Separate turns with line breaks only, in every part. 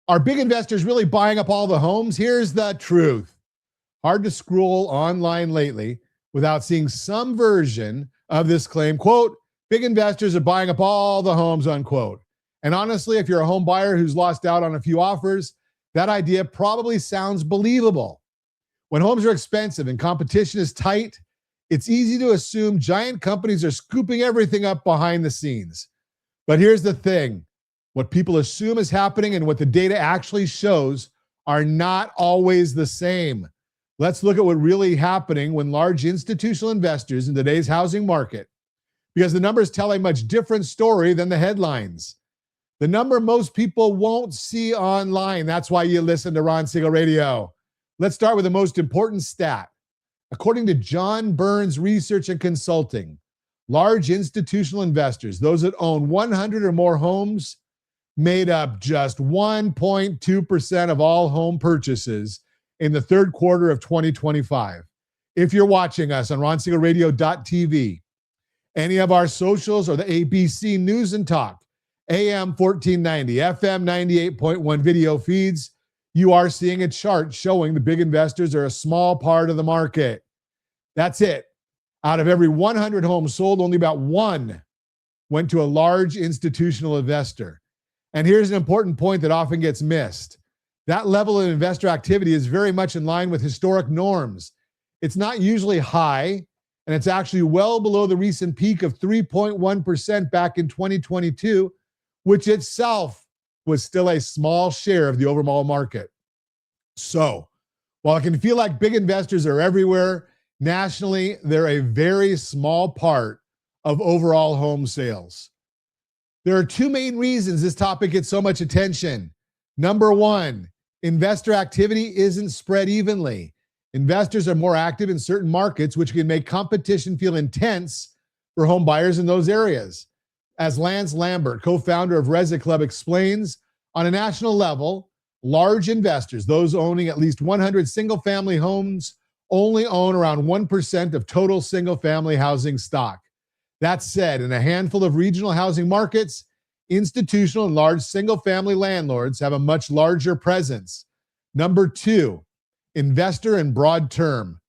Are big investors really buying up all the homes? Here's the truth. Hard to scroll online lately without seeing some version of this claim, quote, big investors are buying up all the homes, unquote. And honestly, if you're a home buyer who's lost out on a few offers, that idea probably sounds believable. When homes are expensive and competition is tight, it's easy to assume giant companies are scooping everything up behind the scenes. But here's the thing. What people assume is happening and what the data actually shows are not always the same. Let's look at what really happening when large institutional investors in today's housing market, because the numbers tell a much different story than the headlines. The number most people won't see online. That's why you listen to Ron Siegel Radio. Let's start with the most important stat. According to John Burns Research and Consulting, large institutional investors, those that own 100 or more homes, made up just 1.2% of all home purchases in the third quarter of 2025. If you're watching us on RonSiegelRadio.tv, any of our socials or the ABC News and Talk, AM 1490, FM 98.1 video feeds, you are seeing a chart showing the big investors are a small part of the market. That's it. Out of every 100 homes sold, only about one went to a large institutional investor. And here's an important point that often gets missed. That level of investor activity is very much in line with historic norms. It's not usually high, and it's actually well below the recent peak of 3.1% back in 2022, which itself was still a small share of the overall market. So, while it can feel like big investors are everywhere, nationally, they're a very small part of overall home sales. There are two main reasons this topic gets so much attention. Number one, investor activity isn't spread evenly. Investors are more active in certain markets, which can make competition feel intense for home buyers in those areas. As Lance Lambert, co-founder of Resi Club, explains, on a national level, large investors, those owning at least 100 single-family homes, only own around 1% of total single-family housing stock. That said, in a handful of regional housing markets, institutional and large single-family landlords have a much larger presence. Number two, investor and broad term.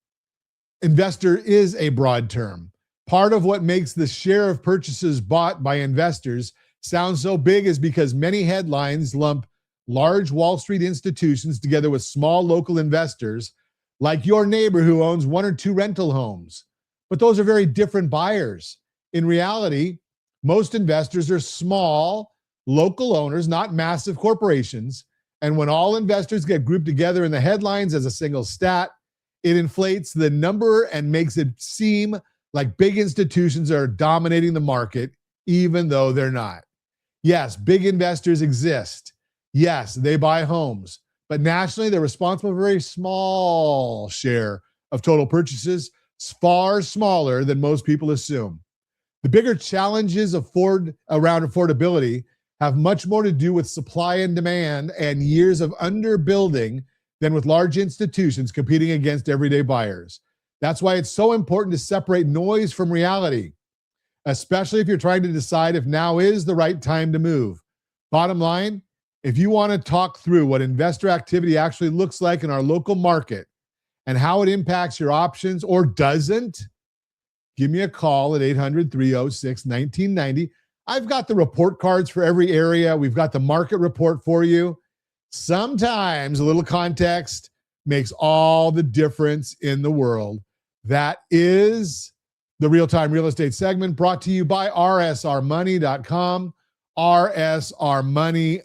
Investor is a broad term. Part of what makes the share of purchases bought by investors sound so big is because many headlines lump large Wall Street institutions together with small local investors, like your neighbor who owns one or two rental homes. But those are very different buyers. In reality, most investors are small, local owners, not massive corporations. And when all investors get grouped together in the headlines as a single stat, it inflates the number and makes it seem like big institutions are dominating the market, even though they're not. Yes, big investors exist. Yes, they buy homes. But nationally, they're responsible for a very small share of total purchases, far smaller than most people assume. The bigger challenges around affordability have much more to do with supply and demand and years of underbuilding than with large institutions competing against everyday buyers. That's why it's so important to separate noise from reality, especially if you're trying to decide if now is the right time to move. Bottom line, if you want to talk through what investor activity actually looks like in our local market and how it impacts your options or doesn't, give me a call at 800-306-1990. I've got the report cards for every area. We've got the market report for you. Sometimes a little context makes all the difference in the world. That is the Real-Time Real Estate segment brought to you by rsrmoney.com, rsrmoney.com.